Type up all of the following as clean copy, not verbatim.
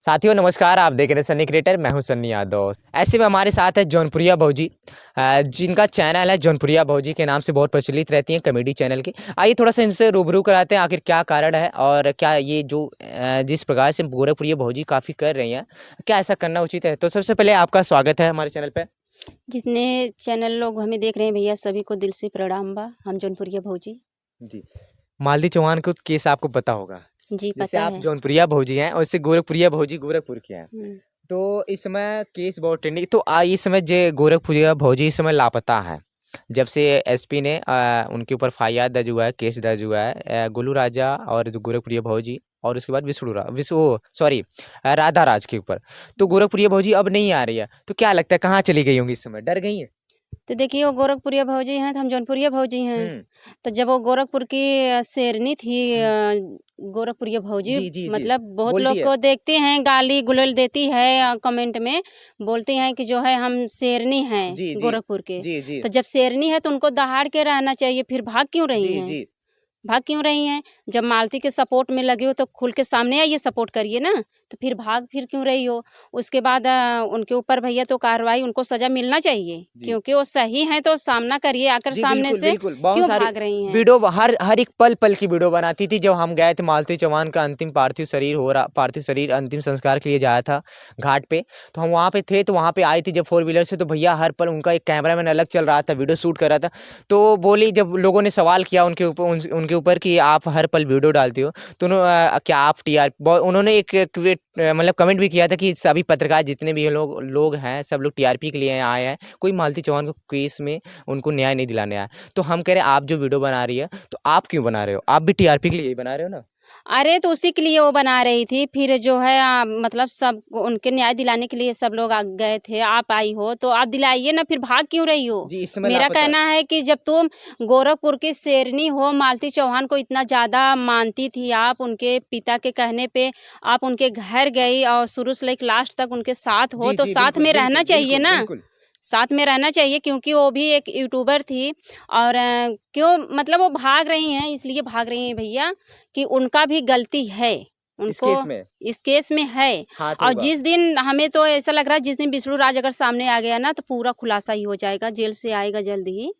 साथियों नमस्कार, आप देख रहे हैं सनी क्रिएटर। मैं हूं सन्नी यादव। ऐसे में हमारे साथ है जौनपुरिया भौजी, जिनका चैनल है जौनपुरिया भौजी के नाम से बहुत प्रचलित रहती हैं, कॉमेडी चैनल की। आइए थोड़ा सा इनसे रूबरू कराते हैं, आखिर क्या कारण है और क्या ये जो जिस प्रकार से गोरखपुरिया भौजी काफ़ी कर रही हैं, क्या ऐसा करना उचित है। तो सबसे पहले आपका स्वागत है हमारे चैनल पर। जितने चैनल लोग हमें देख रहे हैं भैया, सभी को दिल से प्रणाम बा। हम जौनपुरिया भौजी जी, मालती चौहान को केस आपको पता होगा। जी जैसे पता आप है। जौनपुरिया भौजी हैं और इससे गोरखपुरिया भौजी गोरखपुर की हैं। तो इस समय केस बहुत ट्रेंडिंग। तो इस समय जो गोरखपुरिया भौजी इस समय लापता है। जब से एसपी ने उनके ऊपर एफआईआर दर्ज हुआ है, केस दर्ज हुआ है, गोलू राजा और जो गोरखपुरिया भौजी और उसके बाद राधा राज के ऊपर। तो गोरखपुरिया भौजी अब नहीं आ रही है, तो क्या लगता है कहाँ चली गई होंगी इस समय, डर गई है? तो देखिए, वो गोरखपुरिया भौजी हैं तो हम जौनपुरिया भौजी हैं। हम्म। तो जब वो गोरखपुर की शेरनी थी, हम्म। गोरखपुरिया भौजी, जी जी जी। मतलब बहुत बोलती लोग है। को देखते हैं, गाली गुलल देती है, कमेंट में बोलती हैं कि जो है हम शेरनी हैं जी जी गोरखपुर के। जी जी तो जब शेरनी है तो उनको दहाड़ के रहना चाहिए, फिर भाग क्यों रही जी हैं? जी भाग क्यों रही हैं? जब मालती के सपोर्ट में लगे हो तो खुल के सामने आइए, सपोर्ट करिए ना। तो फिर क्यों रही हो? उसके बाद उनके ऊपर भैया तो कार्रवाई, उनको सज़ा मिलना चाहिए, जी क्योंकि वो सही हैं तो सामना करिए आकर जी, सामने बिल्कुल, से। बिल्कुल। बहुत क्यों सारी भाग रही हैं? वीडियो हर हर एक पल-पल की वीडियो बनाती थी। जब हम गए थे मालती चौहान का अंतिम पार्थिव शरीर अंतिम संस्कार के लिए जाया था घाट पे, तो हम वहाँ पे थे, तो वहाँ पे आई थी जब 4 व्हीलर से, तो भैया हर पल उनका एक कैमरामैन अलग चल रहा था, वीडियो शूट कर रहा था। तो बोली, जब लोगों ने सवाल किया उनके ऊपर कि आप हर पल वीडियो डालती हो, तो क्या आप टीआर ब उन्होंने एक मतलब कमेंट भी किया था कि सभी पत्रकार जितने भी लोग लोग हैं, सब लोग टीआरपी के लिए आए हैं, कोई मालती चौहान को केस में उनको न्याय नहीं दिलाने आया। तो हम कह रहे हैं आप जो वीडियो बना रही है, तो आप क्यों बना रहे हो? आप भी टीआरपी के लिए ही बना रहे हो ना? अरे तो उसी के लिए वो बना रही थी, फिर जो है मतलब सब उनके न्याय दिलाने के लिए सब लोग आ गए थे। आप आई हो तो आप दिलाइए ना, फिर भाग क्यों रही हो? जी, इस समय मेरा लापता है। कहना है कि जब तुम गोरखपुर की शेरनी हो, मालती चौहान को इतना ज़्यादा मानती थी आप, उनके पिता के कहने पे आप उनके घर गई और शुरू से लेकर लास्ट तक उनके साथ हो, जी, तो जी, साथ बिल्कुल, में रहना बिल्कुल, चाहिए बिल्कुल, ना। बिल्कुल। साथ में रहना चाहिए, क्योंकि वो भी एक यूट्यूबर थी। और क्यों मतलब वो भाग रही हैं, इसलिए भाग रही हैं भैया कि उनका भी गलती है। इस उनको केस में इस केस में है। हाथ और होगा। जिस दिन हमें तो ऐसा लग रहा है, जिस दिन विष्णु राज अगर सामने आ गया ना, तो पूरा खुलासा ही हो जाएगा। जेल से आएगा जल्द ही।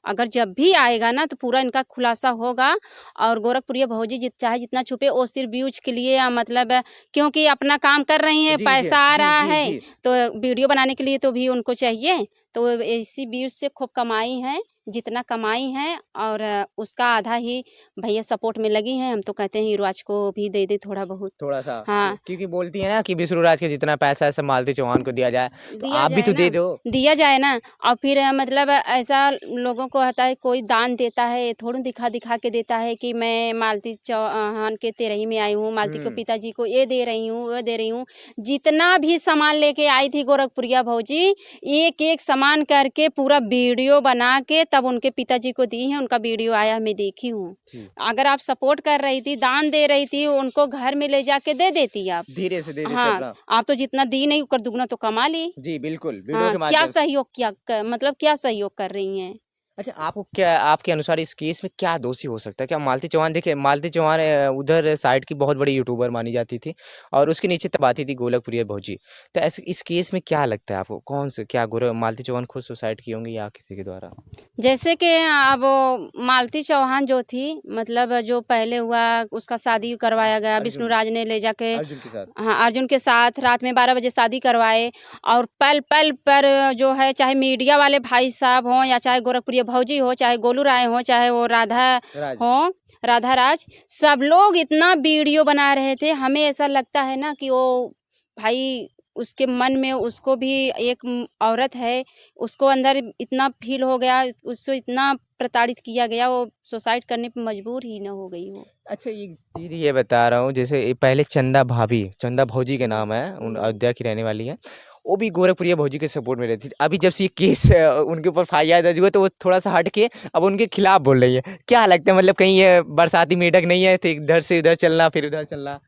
अगर जब भी आएगा ना, तो पूरा इनका खुलासा होगा। और गोरखपुरिया भौजी चाहे जितना छुपे, वो सिर्फ व्यूज के लिए मतलब क्योंकि अपना काम कर रही हैं, जी, जी, पैसा आ जी, रहा जी, है, जी। तो वीडियो बनाने के लिए तो भी उनको चाहिए। तो इसी व्यूज से खूब कमाई है, जितना कमाई है, और उसका आधा ही भैया सपोर्ट में लगी हैं। हम तो कहते हैं हीरोज को भी दे दे थोड़ा बहुत। थोड़ा-सा हाँ, क्योंकि बोलती है ना कि विष्णु राज के जितना पैसा है सब मालती चौहान को दिया जाए, तो दिया आप भी जाए तो ना, दे दो। दिया जाए ना। और फिर मतलब ऐसा लोगों को होता है, कोई दान देता है, ये थोड़ी दिखा-दिखा के देता है कि मैं मालती चौहान के तेरही में आई हूँ, मालती के हुँ। पिताजी को ये दे रही हूँ, वो दे रही हूँ। जितना भी सामान लेके आई थी गोरखपुरिया भौजी, एक-एक सामान करके पूरा वीडियो बना के तब उनके पिताजी को दी है। उनका वीडियो आया, मैं देखी हूँ। जी। अगर आप सपोर्ट कर रही थी, दान दे रही थी, उनको घर में ले जाके दे देती आप। धीरे से दे देते हाँ, अपना। आप तो जितना दी नहीं, उसका दुगना तो कमा ली। जी, बिल्कुल, वीडियो हाँ, के क्या माध्यम से। सहयोग किया क मतलब क्या सहयोग कर रही हैं? अच्छा, आपके अनुसार इस केस में क्या दोषी हो सकता है? क्या मालती चौहान, देखिए मालती चौहान उधर साइड की बहुत बड़ी यूट्यूबर मानी जाती थी और उसके नीचे तब आती थी गोरखपुरिया भौजी। तो ऐसे इस केस में क्या लगता है आपको? कौन से क्या गोर मालती चौहान खुद सुसाइड की होंगी या किसी के द्वारा? जैसे कि अब वो मालती चौहान जो थी, मतलब जो पहले हुआ, उसका शादी करवाया गया, अर्जुन, विष्णुराज ने ले जाके। अर्जुन के साथ। हाँ, अर्जुन के साथ रात में 12 बजे शादी करवाए। और पल-पल पर जो है, चाहे मीडिया वाले भाई साहब हों, या चाहे गोरखपुरिया भौजी हो, चाहे गोलू राय हों, चाहे वो राधा राज। हों, राधा राज, सब लोग इतना वीडियो बना रहे थे। हमें ऐसा लगता है ना कि वो भाई, उसके मन में, उसको भी एक औरत है, उसको अंदर इतना फ़ील हो गया, उसको इतना प्रताड़ित किया गया, वो सुसाइड करने पे मजबूर ही ना हो गई हो। अच्छा, एक चीज़ ये बता रहा हूँ, जैसे ये पहले चंदा भौजी के हुँ, नाम है, उन हुँ। अयोध्या की रहने वाली हैं। वो भी गोरखपुरिया भौजी के सपोर्ट में रहती थी। अभी जब से ये केस उनके ऊपर एफआईआर दर्ज हुआ, तो वो थोड़ा-सा हट के अब उनके खिलाफ बोल रही है। क्या लगता है, मतलब कहीं ये बरसाती मेंढक नहीं है, तो इधर से उधर चलना, फिर उधर चलना?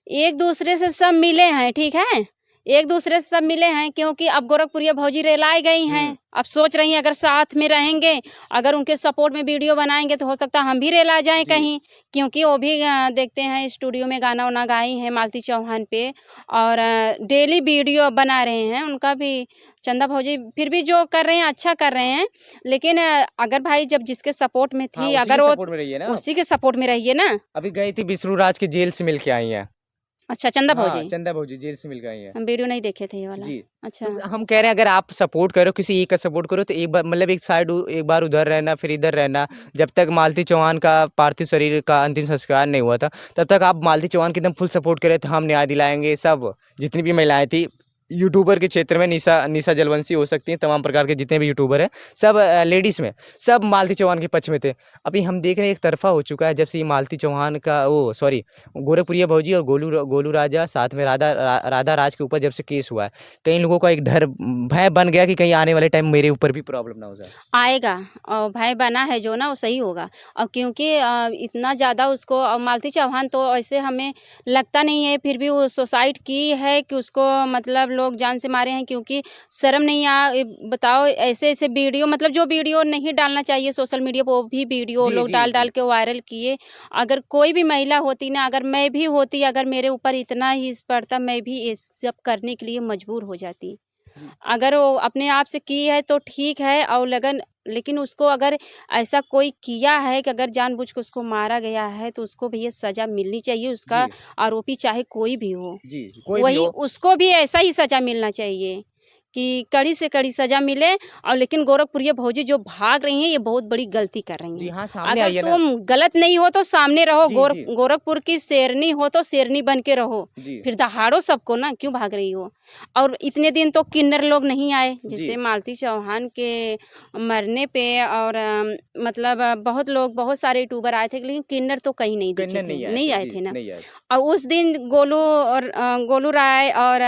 एक दूसरे से सब मिले हैं, ठीक है? एक दूसरे से सब मिले हैं, क्योंकि अब गोरखपुरिया भौजी रेलाई गई हैं। अब सोच रही हैं अगर साथ में रहेंगे, अगर उनके सपोर्ट में वीडियो बनाएंगे तो हो सकता है हम भी रेला जाएं कहीं, क्योंकि वो भी देखते हैं स्टूडियो में गाना वाना गाई हैं मालती चौहान पे, और डेली वीडियो बना रहे हैं। उनका भी चंदा भौजी फिर भी जो कर रहे हैं अच्छा कर रहे हैं, लेकिन अगर भाई जब जिसके सपोर्ट में थी, अगर वो सपोर्ट में रही है ना, उसी के सपोर्ट में रहिए ना। अभी गई थी विष्णु राज के जेल से मिल के आई हैं। अच्छा, चंदा हाँ, भौजी, चंदा भौजी जेल से मिल के आई हैं। हम वीडियो नहीं देखे थे ये वाला। जी। अच्छा, तो हम कह रहे हैं अगर आप सपोर्ट करो, किसी एक का सपोर्ट करो, तो एक बार मतलब एक साइड एक बार उधर रहना, फिर इधर रहना। जब तक मालती चौहान का पार्थिव शरीर का अंतिम संस्कार नहीं हुआ था, तब तक आप मालती चौहान की एकदम फुल सपोर्ट करे थे, हम न्याय दिलाएंगे। सब जितनी भी महिलाएं थी यूट्यूबर के क्षेत्र में, निशा जलवंशी हो सकती हैं, तमाम प्रकार के जितने भी यूट्यूबर हैं, सब लेडीज़ में सब मालती चौहान के पक्ष में थे। अभी हम देख रहे हैं एक तरफा हो चुका है जब से ये मालती चौहान का गोरखपुरिया भौजी और गोलू राजा साथ में राधा राज के ऊपर जब से केस हुआ है, कई लोगों का एक डर भय बन गया कि कहीं आने वाले टाइम मेरे ऊपर भी प्रॉब्लम ना हो जाए। आएगा, और भाई बना है जो ना वो सही होगा। और क्योंकि इतना ज़्यादा उसको, और मालती चौहान तो ऐसे हमें लगता नहीं है, फिर भी वो सुसाइड की है कि उसको मतलब लोग जान से मारे हैं, क्योंकि शर्म नहीं बताओ ऐसे ऐसे वीडियो, मतलब जो वीडियो नहीं डालना चाहिए सोशल मीडिया पर, वो भी वीडियो लोग डाल के वायरल किए। अगर कोई भी महिला होती ना, अगर मैं भी होती, अगर मेरे ऊपर इतना ही पड़ता, मैं भी ये सब करने के लिए मजबूर हो जाती। अगर वो अपने आप से की है तो ठीक है, और लेकिन उसको अगर ऐसा कोई किया है कि अगर जानबूझ के उसको मारा गया है, तो उसको भैया सजा मिलनी चाहिए। उसका आरोपी चाहे कोई भी हो, वही उसको भी ऐसा ही सजा मिलना चाहिए कि कड़ी से कड़ी सजा मिले। और लेकिन गोरखपुरिया भौजी जो भाग रही हैं, ये बहुत बड़ी गलती कर रही हैं। हाँ, सामने अगर तुम गलत नहीं हो तो सामने रहो, गोरखपुर की शेरनी हो तो शेरनी बन के रहो, फिर दहाड़ो सबको ना, क्यों भाग रही हो। और इतने दिन तो किन्नर लोग नहीं आए, जैसे मालती चौहान के मरने पे, और मतलब बहुत सारे यूट्यूबर आए थे, लेकिन किन्नर तो कहीं नहीं दिखे थे, नहीं आए थे ना। और उस दिन गोलू राय और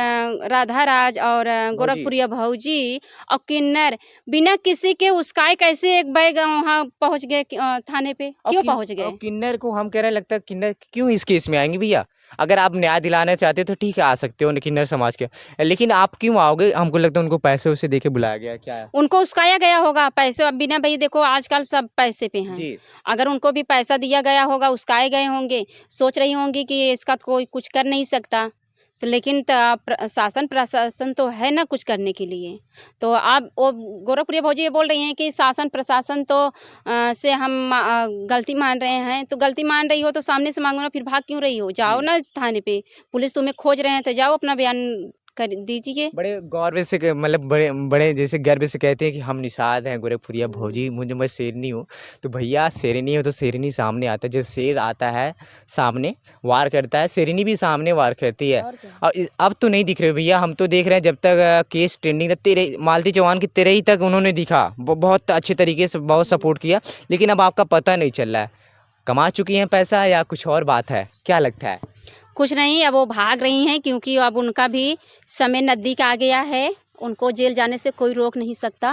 राधा राज और गोरखपुरिया भौजी और किन्नर बिना किसी के उसकाए कैसे एक बैग वहाँ पहुँच गए थाने पे, क्यों पहुँच गए। किन्नर को हम कह रहे लगता है किन्नर क्यों इस केस में आएंगे भैया? अगर आप न्याय दिलाना चाहते तो ठीक है, आ सकते हो किन्नर समाज के, लेकिन आप क्यों आओगे? हमको लगता है उनको पैसे उसे देके बुलाया गया, क्या है? उनको उसकाया गया होगा पैसे। अब बिना भाई देखो आजकल सब पैसे पे हैं, अगर उनको भी पैसा दिया गया होगा, उसकाए गए होंगे, सोच रही होंगी कि इसका कोई कुछ कर नहीं सकता, तो लेकिन शासन प्रशासन तो है ना कुछ करने के लिए। तो आप वो गोरखपुरिया भौजी ये बोल रही हैं कि शासन प्रशासन तो से हम गलती मान रहे हैं, तो गलती मान रही हो तो सामने से मांगो ना, फिर भाग क्यों रही हो? जाओ ना थाने पे, पुलिस तुम्हें खोज रहे हैं तो जाओ अपना बयान कर दीजिए। बड़े गौरव से मतलब बड़े जैसे गर्व से कहते हैं कि हम निषाद हैं गोरखपुरिया भौजी, मैं शेरनी हूँ। तो भैया शेरनी हो तो शेरनी सामने आता है, जैसे शेर आता है सामने वार करता है, शेरनी भी सामने वार करती है। और अब तो नहीं दिख रहे भैया, हम तो देख रहे हैं जब तक केस ट्रेंडिंग था, तेरे मालती चौहान की तेरे ही तक उन्होंने दिखा, बहुत अच्छे तरीके से बहुत सपोर्ट किया, लेकिन अब आपका पता नहीं चल रहा है कमा चुकी हैं पैसा या कुछ और बात है, क्या लगता है? कुछ नहीं, अब वो भाग रही हैं, क्योंकि अब उनका भी समय नज़दीक आ गया है, उनको जेल जाने से कोई रोक नहीं सकता।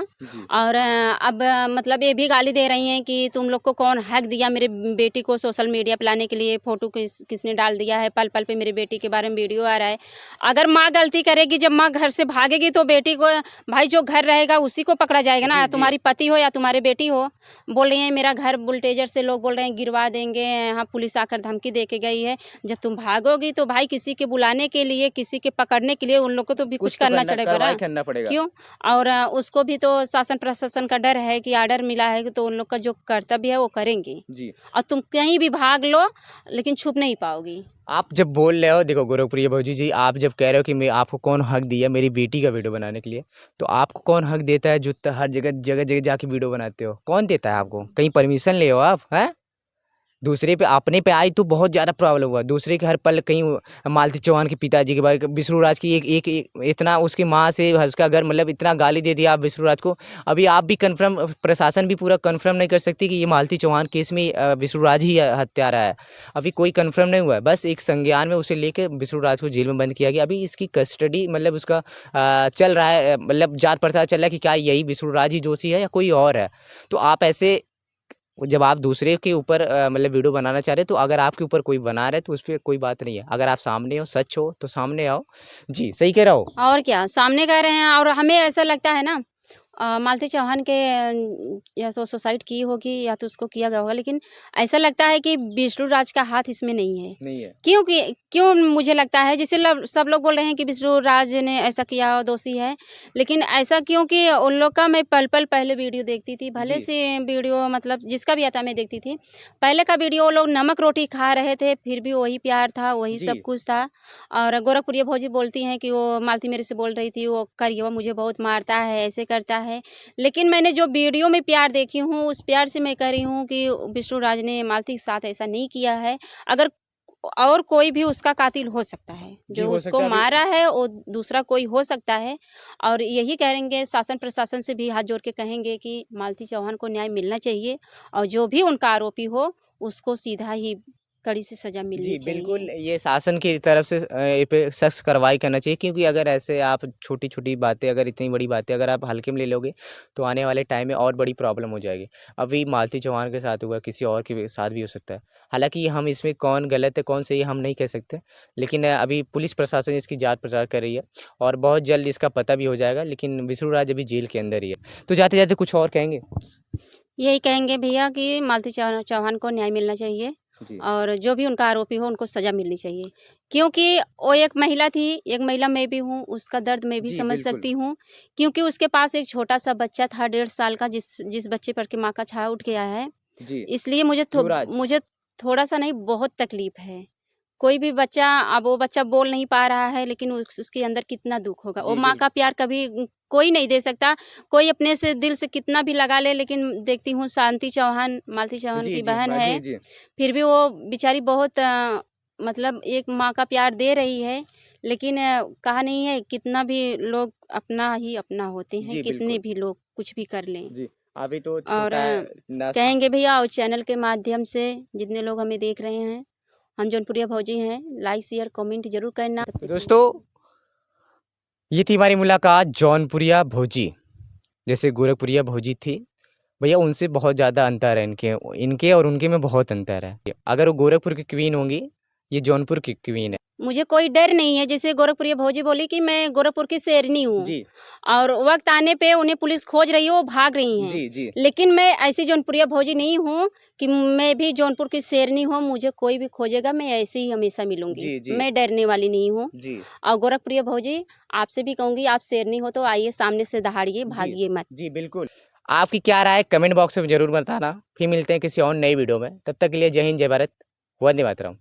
और अब मतलब ये भी गाली दे रही हैं कि तुम लोग को कौन हक दिया मेरे बेटी को सोशल मीडिया पे लाने के लिए, फ़ोटो किसने डाल दिया है, पल पल पे मेरी बेटी के बारे में वीडियो आ रहा है। अगर माँ गलती करेगी, जब माँ घर से भागेगी तो बेटी को, भाई जो घर रहेगा उसी को पकड़ा जाएगा ना, तुम्हारी पति हो या तुम्हारी बेटी हो। बोल रही हैं मेरा घर बुलडोजर से लोग बोल रहे हैं गिरवा देंगे, यहाँ पुलिस आकर धमकी दे के गई है। जब तुम भागोगी तो भाई किसी के बुलाने के लिए, किसी के पकड़ने के लिए उन लोग को तो भी कुछ करना पड़ेगा, क्यों। और उसको भी तो शासन प्रशासन का डर है कि आर्डर मिला है, तो उन लोग का जो कर्तव्य है वो करेंगे जी। और तुम कहीं भी भाग लो लेकिन छुप नहीं पाओगी। आप जब बोल रहे हो, देखो गोरखपुरिया भौजी जी, आप जब कह रहे हो कि मैं आपको कौन हक दिया मेरी बेटी का वीडियो बनाने के लिए, तो आपको कौन हक देता है जो हर जगह जाके वीडियो बनाते हो? कौन देता है आपको? कहीं परमिशन ले हो आप? हैं दूसरे पे, अपने पे आई तो बहुत ज़्यादा प्रॉब्लम हुआ, दूसरे के हर पल कहीं मालती चौहान के पिताजी के बारे, विष्णु राज की एक इतना उसकी माँ से उसका घर, मतलब इतना गाली दे दिया आप विष्णु राज को। अभी आप भी कन्फर्म, प्रशासन भी पूरा कन्फर्म नहीं कर सकती कि ये मालती चौहान केस में विष्णु राज ही हत्यारा है। अभी कोई कन्फर्म नहीं हुआ है, बस एक संज्ञान में उसे लेके विष्णु राज को जेल में बंद किया गया। अभी इसकी कस्टडी मतलब उसका चल रहा है, मतलब जांच पड़ताल चल रहा है कि क्या यही विष्णु राज ही दोषी है या कोई और है। तो आप ऐसे जब आप दूसरे के ऊपर मतलब वीडियो बनाना चाह रहे हैं, तो अगर आपके ऊपर कोई बना रहा है तो उस पे कोई बात नहीं है। अगर आप सामने हो, सच हो तो सामने आओ। जी, सही कह रहा हो? और क्या, सामने कह रहे हैं। और हमें ऐसा लगता है ना, मालती चौहान के या तो सुसाइड की होगी या तो उसको किया गया होगा, लेकिन ऐसा लगता है कि विष्णु राज का हाथ इसमें नहीं है। नहीं है। क्यों मुझे लगता है, जैसे सब लोग बोल रहे हैं कि विष्णु राज ने ऐसा किया और दोषी है, लेकिन ऐसा क्योंकि उन लोग का मैं पल-पल पहले वीडियो देखती थी, भले जी। से वीडियो मतलब जिसका भी आता मैं देखती थी। पहले का वीडियो वो लोग नमक रोटी खा रहे थे, फिर भी वही प्यार था, वही सब जी। कुछ था। और गोरखपुरिया भौजी बोलती हैं कि वो मालती मेरे से बोल रही थी, वो करिएवा मुझे बहुत मारता है, ऐसे करता है। लेकिन मैंने जो वीडियो में प्यार देखी हूँ, उस प्यार से मैं कह रही हूँ कि विष्णु राज ने मालती के साथ ऐसा नहीं किया है। अगर और कोई भी उसका कातिल हो सकता है, जी, जो हो उसको सकता है अभी। मारा है वो दूसरा कोई हो सकता है। और यही कहेंगे, शासन प्रशासन से भी हाथ जोड़ के कहेंगे कि मालती चौहान को न्याय मिलना चाहिए और जो भी उनका आरोपी हो उसको सीधा ही कड़ी से सजा मिलनी जी, बिल्कुल, चाहिए। ये शासन की तरफ से ये पे सख्त कार्रवाई करना चाहिए, क्योंकि अगर ऐसे आप छोटी-छोटी बातें, अगर इतनी बड़ी बातें अगर आप हल्के में ले लोगे, तो आने वाले टाइम में और बड़ी प्रॉब्लम हो जाएगी। अभी मालती चौहान के साथ हुआ, किसी और के भी साथ भी हो सकता है। हालाँकि हम इसमें कौन गलत है, कौन सही है, हम नहीं कह सकते, लेकिन अभी पुलिस प्रशासन इसकी जाँच-पड़ताल कर रही है और बहुत जल्द इसका पता भी हो जाएगा, लेकिन विष्णु राज अभी जेल के अंदर ही है। तो जाते-जाते कुछ और कहेंगे? यही कहेंगे भैया कि मालती चौहान को न्याय मिलना चाहिए जी। और जो भी उनका आरोपी हो उनको सज़ा मिलनी चाहिए। क्योंकि वो एक महिला थी, एक महिला मैं भी हूँ, उसका दर्द मैं भी जी, समझ बिल्कुल। सकती हूँ। क्योंकि उसके पास एक छोटा-सा बच्चा था 1.5 साल का, जिस बच्चे पर के माँ का छाया उठ गया है। जी, इसलिए युवराज। मुझे थोड़ा-सा नहीं, बहुत तकलीफ़ है। कोई भी बच्चा, अब वो बच्चा बोल नहीं पा रहा है, लेकिन उसके अंदर कितना दुःख होगा। वो जी, माँ का बिल्कुल। प्यार कभी कोई नहीं दे सकता। कोई अपने से दिल से कितना भी लगा ले, लेकिन देखती हूँ शांति चौहान, मालती चौहान जी, की जी। बहन हाँ, जी, है, जी। फिर भी वो बेचारी बहुत मतलब एक माँ का प्यार दे रही है। लेकिन कहा नहीं है, कितना भी लोग अपना ही अपना होते हैं, जी, कितने बिल्कुल। भी लोग कुछ भी कर लें। जी, अभी तो और छोटा है नस कहेंगे भैया, और चैनल के माध्यम से जितने लोग हमें देख रहे हैं, हम जौनपुरिया भौजी हैं, लाइक शेयर कमेंट ज़रूर करना। तब तो तक के लिए दोस्तों, ये थी हमारी मुलाकात जौनपुरिया भौजी, जैसे गोरखपुरिया भौजी थी, भैया उनसे बहुत ज़्यादा अंतर है, इनके और उनके में बहुत अंतर है। अगर वो गोरखपुर की क्वीन होंगी, ये जौनपुर की क्वीन है। मुझे कोई डर नहीं है। जैसे गोरखपुरिया भौजी बोली कि मैं गोरखपुर की शेरनी हूँ जी, और वक़्त आने पे उन्हें पुलिस खोज रही है, वो भाग रही हैं। जी, जी, लेकिन मैं ऐसी जौनपुरिया भौजी नहीं हूँ कि मैं भी जौनपुर की शेरनी हूँ, मुझे कोई भी खोजेगा, मैं ऐसे ही हमेशा मिलूँगी। जी, जी, मैं डरने वाली नहीं हूँ। जी, और गोरखपुरिया भौजी, आपसे भी कहूँगी, आप शेरनी हो तो आइए सामने से दहाड़िए, जी, भागिए मत। जी, बिल्कुल। आपकी क्या राय है कमेंट बॉक्स में ज़रूर बताना। फिर मिलते हैं किसी और नई वीडियो में। तब तक के लिए जय हिंद, जय भारत, वंदे मातरम।